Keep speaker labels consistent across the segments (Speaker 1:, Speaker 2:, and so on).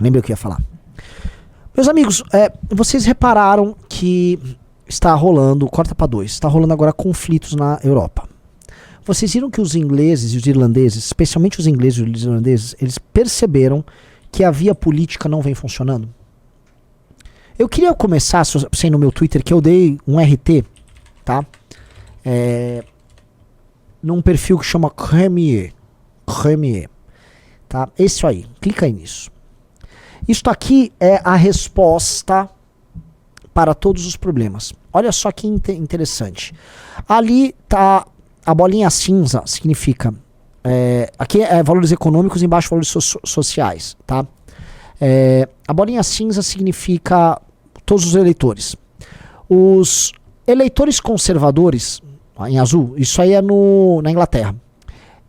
Speaker 1: lembrei o que eu ia falar. Meus amigos, vocês repararam que está rolando, corta para 2, está rolando agora conflitos na Europa. Vocês viram que os ingleses e os irlandeses, especialmente os ingleses e os irlandeses, eles perceberam que a via política não vem funcionando? Eu queria começar, sei no meu Twitter, que eu dei um RT, tá? Num perfil que chama Cremier, tá? Esse aí, clica aí nisso. Isto aqui é a resposta para todos os problemas. Olha só que interessante. Ali tá a bolinha cinza, significa... aqui é valores econômicos, embaixo valores sociais, tá? A bolinha cinza significa todos os eleitores. Os eleitores conservadores, em azul, isso aí é na Inglaterra.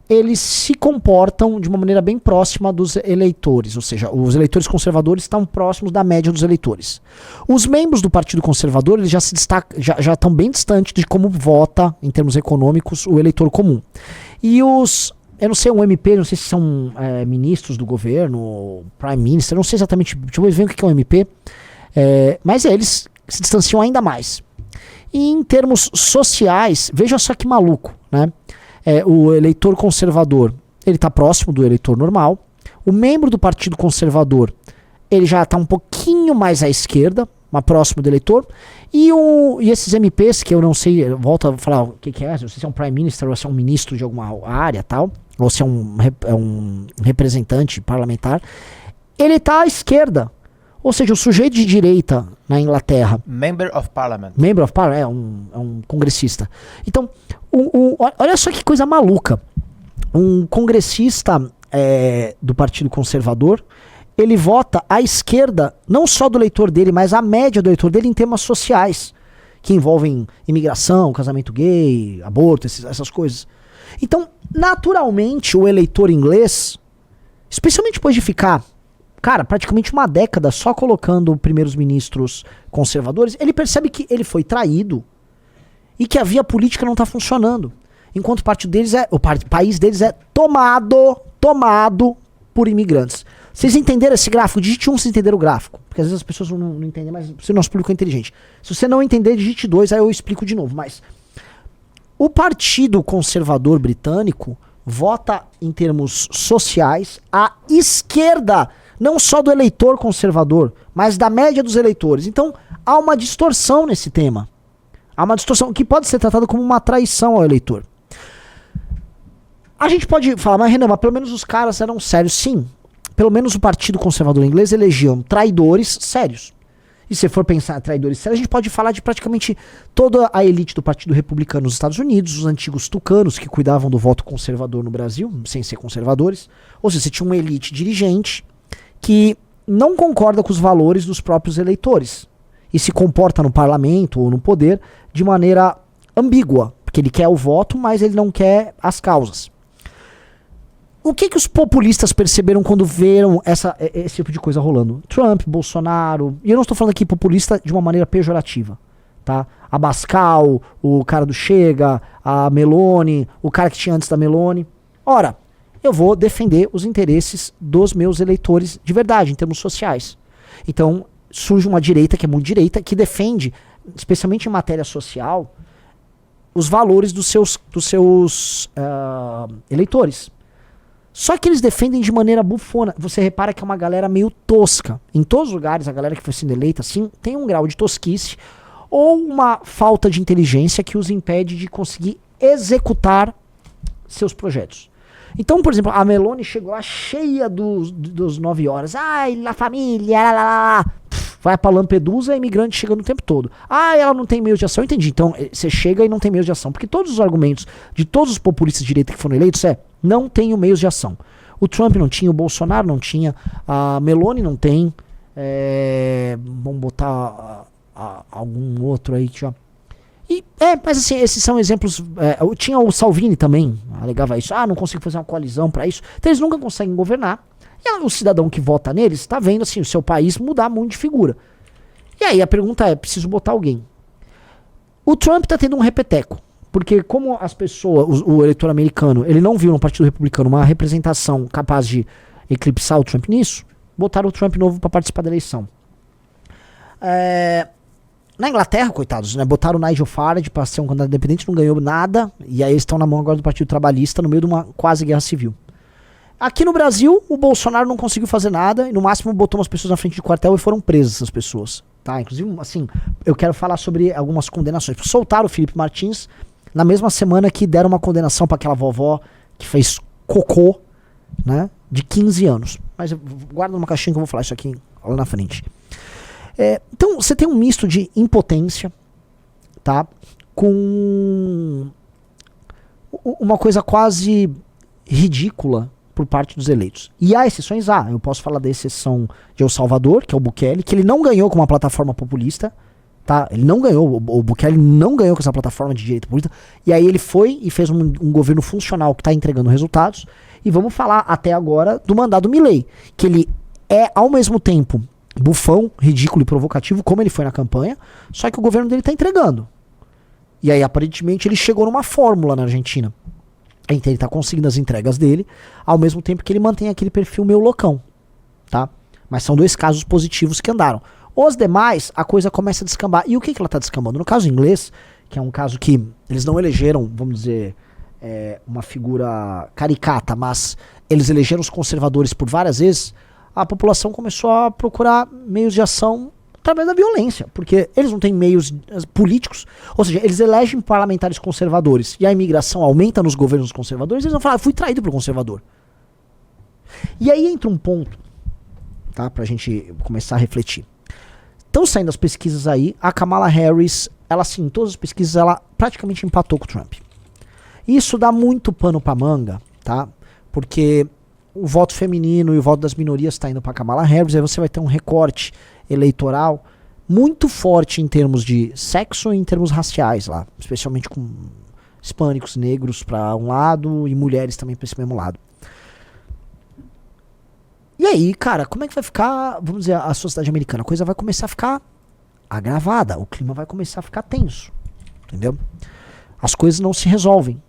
Speaker 1: Eles se comportam de uma maneira bem próxima dos eleitores, ou seja, os eleitores conservadores estão próximos da média dos eleitores. Os membros do Partido Conservador eles já se destacam, já estão bem distantes de como vota, em termos econômicos, o eleitor comum. E eu não sei, um MP, não sei se são ministros do governo, Prime Minister, não sei exatamente, deixa eu ver o que é um MP, mas eles se distanciam ainda mais. E em termos sociais, veja só que maluco, né? O eleitor conservador, ele está próximo do eleitor normal. O membro do Partido Conservador, ele já está um pouquinho mais à esquerda, mais próximo do eleitor. E esses MPs, que eu não sei, volto a falar o que é, não sei se é um Prime Minister ou se é um ministro de alguma área tal, ou se é um representante parlamentar, ele está à esquerda. Ou seja, o sujeito de direita na Inglaterra...
Speaker 2: Member of Parliament.
Speaker 1: Member of Parliament, é um congressista. Então, olha só que coisa maluca. Um congressista do Partido Conservador, ele vota à esquerda, não só do eleitor dele, mas a média do eleitor dele em temas sociais, que envolvem imigração, casamento gay, aborto, essas coisas. Então, naturalmente, o eleitor inglês, especialmente depois de ficar... Cara, praticamente uma década só colocando primeiros ministros conservadores, ele percebe que ele foi traído e que a via política não está funcionando. Enquanto o país deles é tomado por imigrantes. Vocês entenderam esse gráfico? Digite 1 se entenderam o gráfico. Porque às vezes as pessoas não entendem, mas o nosso público é inteligente. Se você não entender, digite 2, aí eu explico de novo. Mas o Partido Conservador Britânico vota em termos sociais à esquerda, não só do eleitor conservador, mas da média dos eleitores. Então, há uma distorção nesse tema. Há uma distorção que pode ser tratada como uma traição ao eleitor. A gente pode falar, mas Renan, mas pelo menos os caras eram sérios. Sim, pelo menos o Partido Conservador Inglês elegiam traidores sérios. E se for pensar em traidores sérios, a gente pode falar de praticamente toda a elite do Partido Republicano nos Estados Unidos, os antigos tucanos que cuidavam do voto conservador no Brasil, sem ser conservadores. Ou seja, você tinha uma elite dirigente que não concorda com os valores dos próprios eleitores e se comporta no parlamento ou no poder de maneira ambígua, porque ele quer o voto, mas ele não quer as causas. O que os populistas perceberam quando viram esse tipo de coisa rolando? Trump, Bolsonaro, e eu não estou falando aqui populista de uma maneira pejorativa, tá? Abascal, o cara do Chega, a Meloni, o cara que tinha antes da Meloni. Ora, eu vou defender os interesses dos meus eleitores de verdade, em termos sociais. Então, surge uma direita, que é muito direita, que defende, especialmente em matéria social, os valores dos seus eleitores. Só que eles defendem de maneira bufona. Você repara que é uma galera meio tosca. Em todos os lugares, a galera que foi sendo eleita, assim, tem um grau de tosquice ou uma falta de inteligência que os impede de conseguir executar seus projetos. Então, por exemplo, a Meloni chegou lá cheia dos 9 horas. Ai, la família, lá, lá, lá. Vai pra Lampedusa, imigrante chegando o tempo todo. Ah, ela não tem meios de ação. Entendi. Então, você chega e não tem meios de ação. Porque todos os argumentos de todos os populistas de direita que foram eleitos não tenho meios de ação. O Trump não tinha, o Bolsonaro não tinha, a Meloni não tem. Vamos botar algum outro aí que já... mas assim, esses são exemplos. Tinha o Salvini também, alegava isso. Não consigo fazer uma coalizão pra isso. Então eles nunca conseguem governar. E o cidadão que vota neles está vendo assim, o seu país mudar muito de figura. E aí a pergunta é, preciso botar alguém. O Trump está tendo um repeteco. Porque como as pessoas, o eleitor americano, ele não viu no Partido Republicano uma representação capaz de eclipsar o Trump nisso, botaram o Trump novo pra participar da eleição. Na Inglaterra, coitados, né? Botaram o Nigel Farage pra ser um candidato independente, não ganhou nada, e aí eles estão na mão agora do Partido Trabalhista no meio de uma quase guerra civil. Aqui no Brasil, o Bolsonaro não conseguiu fazer nada, e no máximo botou umas pessoas na frente de quartel e foram presas essas pessoas, tá? Inclusive, assim, eu quero falar sobre algumas condenações. Soltaram o Felipe Martins na mesma semana que deram uma condenação pra aquela vovó que fez cocô, né? De 15 anos. Mas guarda numa caixinha que eu vou falar isso aqui lá na frente. Então, você tem um misto de impotência, tá? Com uma coisa quase ridícula por parte dos eleitos. E há exceções, eu posso falar da exceção de El Salvador, que é o Bukele, que ele não ganhou com uma plataforma populista, tá? Ele não ganhou, o Bukele não ganhou com essa plataforma de direita populista, e aí ele foi e fez um governo funcional que está entregando resultados. E vamos falar até agora do mandato do Milei, que ele é ao mesmo tempo bufão, ridículo e provocativo, como ele foi na campanha, só que o governo dele tá entregando. E aí, aparentemente, ele chegou numa fórmula na Argentina. Então, ele tá conseguindo as entregas dele, ao mesmo tempo que ele mantém aquele perfil meio loucão, tá? Mas são 2 casos positivos que andaram. Os demais, a coisa começa a descambar. E o que ela tá descambando? No caso inglês, que é um caso que eles não elegeram, vamos dizer, uma figura caricata, mas eles elegeram os conservadores por várias vezes, a população começou a procurar meios de ação através da violência, porque eles não têm meios políticos, ou seja, eles elegem parlamentares conservadores e a imigração aumenta nos governos conservadores, eles vão falar, fui traído por conservador. E aí entra um ponto, tá, pra gente começar a refletir. Estão saindo as pesquisas aí, a Kamala Harris, ela sim, em todas as pesquisas, ela praticamente empatou com o Trump. Isso dá muito pano pra manga, tá, porque o voto feminino e o voto das minorias está indo para Kamala Harris, aí você vai ter um recorte eleitoral muito forte em termos de sexo e em termos raciais lá, especialmente com hispânicos, negros para um lado e mulheres também para esse mesmo lado. E aí, cara, como é que vai ficar, vamos dizer, a sociedade americana? A coisa vai começar a ficar agravada, o clima vai começar a ficar tenso, entendeu? As coisas não se resolvem.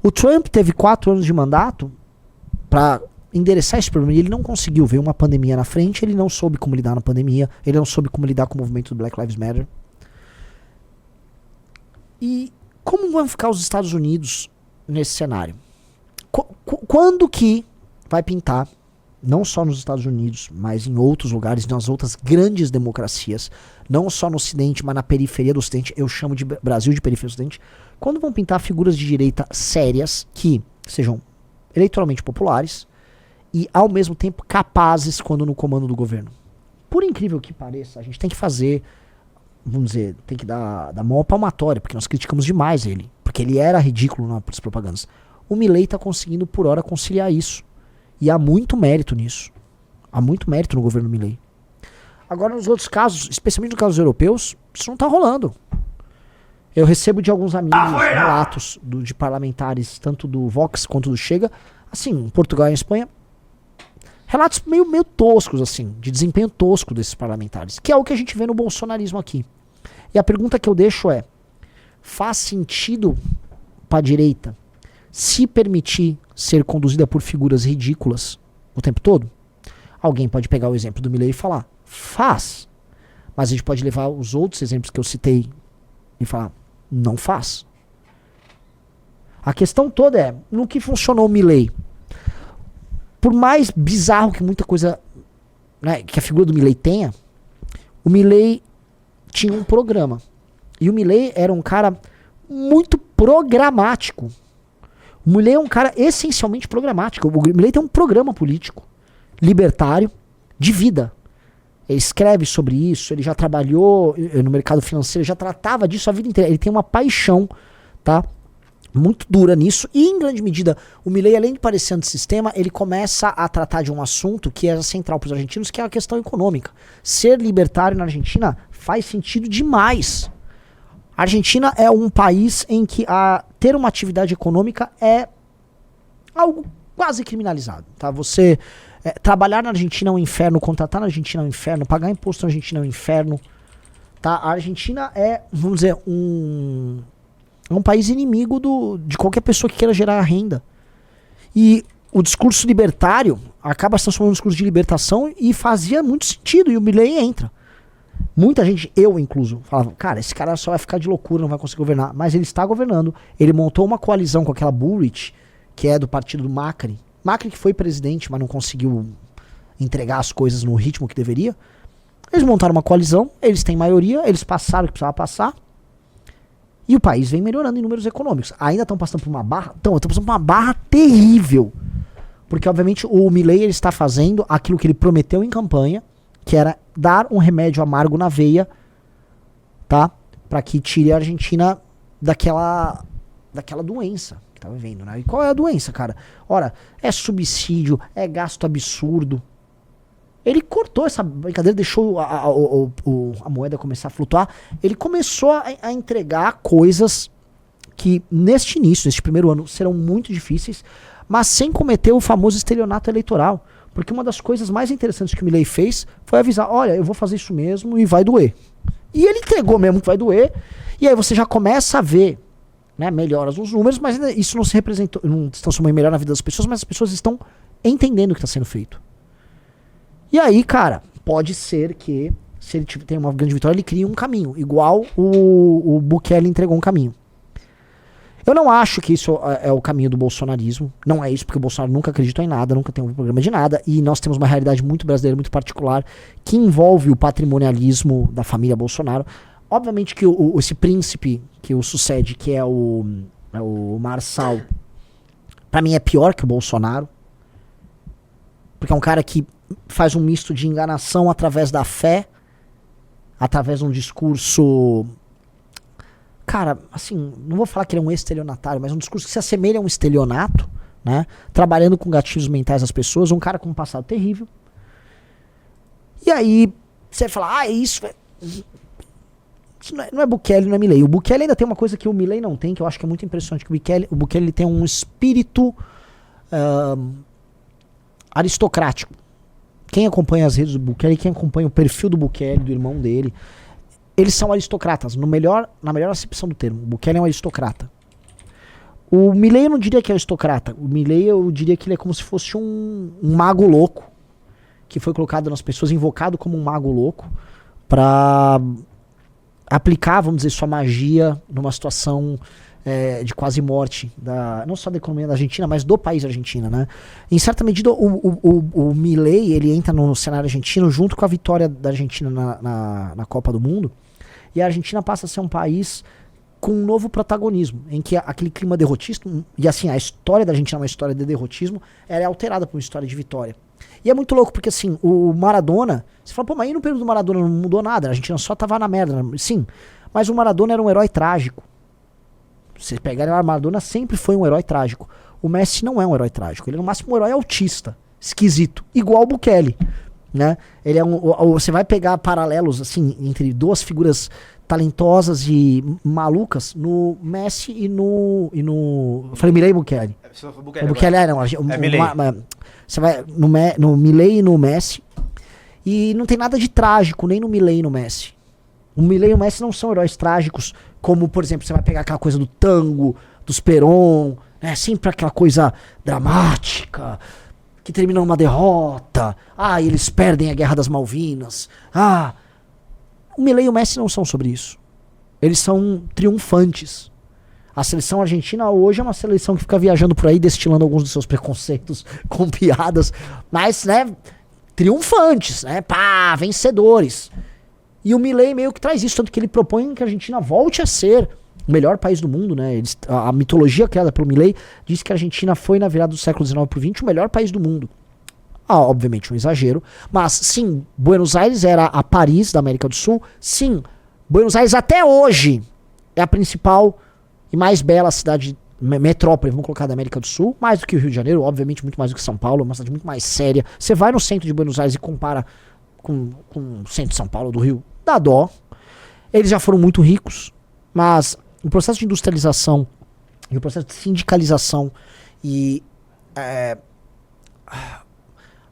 Speaker 1: O Trump teve 4 anos de mandato para endereçar esse problema, e ele não conseguiu. Veio uma pandemia na frente, ele não soube como lidar na pandemia, ele não soube como lidar com o movimento do Black Lives Matter. E como vão ficar os Estados Unidos nesse cenário? Quando que vai pintar, não só nos Estados Unidos, mas em outros lugares, nas outras grandes democracias, não só no Ocidente, mas na periferia do Ocidente, eu chamo de Brasil de periferia do Ocidente, quando vão pintar figuras de direita sérias, que sejam eleitoralmente populares, e ao mesmo tempo capazes quando no comando do governo. Por incrível que pareça, a gente tem que fazer, vamos dizer, tem que dar maior palmatória, porque nós criticamos demais ele, porque ele era ridículo nas propagandas. O Milei tá conseguindo por hora conciliar isso, e há muito mérito nisso. Há muito mérito no governo Milei. Agora nos outros casos, especialmente nos casos europeus, isso não tá rolando. Eu recebo de alguns amigos relatos de parlamentares, tanto do Vox quanto do Chega, assim, em Portugal e em Espanha, relatos meio toscos, assim, de desempenho tosco desses parlamentares, que é o que a gente vê no bolsonarismo aqui. E a pergunta que eu deixo é, faz sentido para a direita se permitir ser conduzida por figuras ridículas o tempo todo? Alguém pode pegar o exemplo do Milei e falar, faz. Mas a gente pode levar os outros exemplos que eu citei e falar, não faz. A questão toda é, no que funcionou o Milei? Por mais bizarro que muita coisa, né, que a figura do Milei tenha, o Milei tinha um programa. E o Milei era um cara muito programático. O Milei é um cara essencialmente programático. O Milei tem um programa político, libertário, de vida. Ele escreve sobre isso, ele já trabalhou no mercado financeiro, já tratava disso a vida inteira. Ele tem uma paixão, tá, muito dura nisso, e em grande medida o Milei, além de parecer antissistema, ele começa a tratar de um assunto que é central para os argentinos, que é a questão econômica. Ser libertário na Argentina faz sentido demais. A Argentina é um país em que ter uma atividade econômica é algo quase criminalizado, tá? Você trabalhar na Argentina é um inferno, contratar na Argentina é um inferno, pagar imposto na Argentina é um inferno, tá? A Argentina é, vamos dizer, um país inimigo de qualquer pessoa que queira gerar renda. E o discurso libertário acaba se transformando num discurso de libertação e fazia muito sentido, e o Milei entra. Muita gente, eu incluso, falava, cara, esse cara só vai ficar de loucura, não vai conseguir governar. Mas ele está governando. Ele montou uma coalizão com aquela Bullrich, que é do partido do Macri. Macri que foi presidente, mas não conseguiu entregar as coisas no ritmo que deveria. Eles montaram uma coalizão, eles têm maioria, eles passaram o que precisava passar. E o país vem melhorando em números econômicos. Ainda estão passando por uma barra? Estão passando por uma barra terrível. Porque, obviamente, o Milei ele está fazendo aquilo que ele prometeu em campanha, que era dar um remédio amargo na veia, tá? Pra que tire a Argentina daquela doença que tá vivendo, né? E qual é a doença, cara? Ora, é subsídio, é gasto absurdo. Ele cortou essa brincadeira, deixou a moeda começar a flutuar. Ele começou a entregar coisas que, neste início, neste primeiro ano, serão muito difíceis, mas sem cometer o famoso estelionato eleitoral. Porque uma das coisas mais interessantes que o Milei fez foi avisar, olha, eu vou fazer isso mesmo e vai doer. E ele entregou mesmo que vai doer, e aí você já começa a ver, né, melhoras nos números, mas ainda isso não se representou, não se transformou em melhor na vida das pessoas, mas as pessoas estão entendendo o que está sendo feito. E aí, cara, pode ser que, se ele tem uma grande vitória, ele crie um caminho, igual o Bukele entregou um caminho. Eu não acho que isso é o caminho do bolsonarismo. Não é isso, porque o Bolsonaro nunca acreditou em nada, nunca tem um programa de nada. E nós temos uma realidade muito brasileira, muito particular, que envolve o patrimonialismo da família Bolsonaro. Obviamente que esse príncipe que o sucede, que é o Marçal, pra mim é pior que o Bolsonaro. Porque é um cara que faz um misto de enganação através da fé, através de um discurso... Cara, assim, não vou falar que ele é um estelionatário, mas um discurso que se assemelha a um estelionato, né? Trabalhando com gatilhos mentais das pessoas, um cara com um passado terrível. E aí, você fala, isso não é Bukele, não é Milei. O Bukele ainda tem uma coisa que o Milei não tem, que eu acho que é muito impressionante, que o Bukele ele tem um espírito aristocrático. Quem acompanha as redes do Bukele, quem acompanha o perfil do Bukele, do irmão dele, eles são aristocratas, na melhor acepção do termo. O Bukele é um aristocrata. O Milei eu não diria que é aristocrata. O Milei eu diria que ele é como se fosse um mago louco, que foi colocado nas pessoas, invocado como um mago louco, pra aplicar, vamos dizer, sua magia numa situação de quase morte, não só da economia da Argentina, mas do país Argentina, né? Em certa medida, o Milei, ele entra no cenário argentino junto com a vitória da Argentina na Copa do Mundo, e a Argentina passa a ser um país com um novo protagonismo, em que aquele clima derrotista, e assim, a história da Argentina é uma história de derrotismo, ela é alterada por uma história de vitória. E é muito louco, porque assim, o Maradona, você fala, pô, mas aí no período do Maradona não mudou nada, a Argentina só tava na merda, sim, mas o Maradona era um herói trágico. Vocês pegarem, o Maradona sempre foi um herói trágico. O Messi não é um herói trágico, ele é no máximo um herói autista, esquisito, igual o Bukele, né? Ele é você vai pegar paralelos assim entre duas figuras talentosas e malucas no Messi e no eu falei Milei e Bukele. O Bukele não, Milei. Você vai no Milei e no Messi, e não tem nada de trágico nem no Milei e no Messi. O Milei e o Messi não são heróis trágicos, como, por exemplo, você vai pegar aquela coisa do tango, dos Perón, né? Sempre aquela coisa dramática, que termina numa derrota. Eles perdem a Guerra das Malvinas. O Milei e o Messi não são sobre isso. Eles são triunfantes. A seleção argentina hoje é uma seleção que fica viajando por aí, destilando alguns dos seus preconceitos com piadas, mas, né, triunfantes, né? Vencedores. E o Milei meio que traz isso, tanto que ele propõe que a Argentina volte a ser o melhor país do mundo, né? A mitologia criada pelo Milei diz que a Argentina foi, na virada do século XIX para o XX, o melhor país do mundo. Obviamente um exagero, mas sim, Buenos Aires era a Paris da América do Sul. Sim, Buenos Aires até hoje é a principal e mais bela cidade, metrópole, vamos colocar, da América do Sul, mais do que o Rio de Janeiro, obviamente muito mais do que São Paulo, é uma cidade muito mais séria. Você vai no centro de Buenos Aires e compara com o centro de São Paulo, do Rio, dá dó. Eles já foram muito ricos, mas o processo de industrialização e o processo de sindicalização e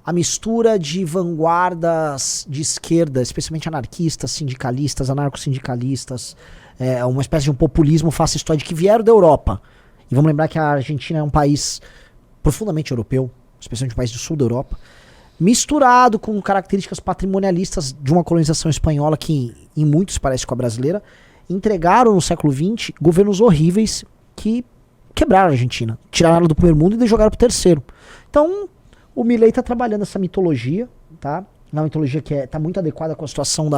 Speaker 1: a mistura de vanguardas de esquerda, especialmente anarquistas, sindicalistas, anarcossindicalistas, uma espécie de um populismo fascistoide que vieram da Europa. E vamos lembrar que a Argentina é um país profundamente europeu, especialmente um país do sul da Europa, misturado com características patrimonialistas de uma colonização espanhola que em muitos parece com a brasileira, entregaram no século XX governos horríveis que quebraram a Argentina, tiraram ela do primeiro mundo e jogaram pro terceiro. Então, o Milei tá trabalhando essa mitologia, tá? Uma mitologia que tá muito adequada com a situação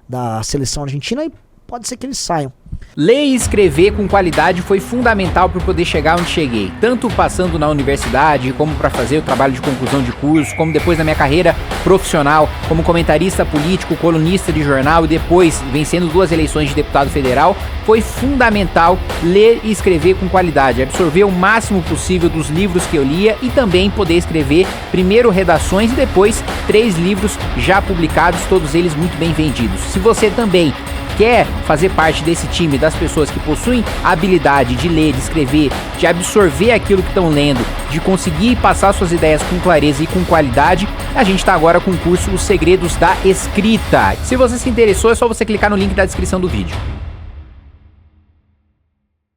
Speaker 1: da seleção argentina e pode ser que eles saiam.
Speaker 2: Ler e escrever com qualidade foi fundamental para poder chegar onde cheguei, tanto passando na universidade, como para fazer o trabalho de conclusão de curso, como depois na minha carreira profissional, como comentarista político, colunista de jornal e depois vencendo 2 eleições de deputado federal. Foi fundamental ler e escrever com qualidade, absorver o máximo possível dos livros que eu lia e também poder escrever primeiro redações e depois 3 livros já publicados, todos eles muito bem vendidos. Se você também quer fazer parte desse time das pessoas que possuem a habilidade de ler, de escrever, de absorver aquilo que estão lendo, de conseguir passar suas ideias com clareza e com qualidade, a gente está agora com o curso Os Segredos da Escrita. Se você se interessou, é só você clicar no link da descrição do vídeo.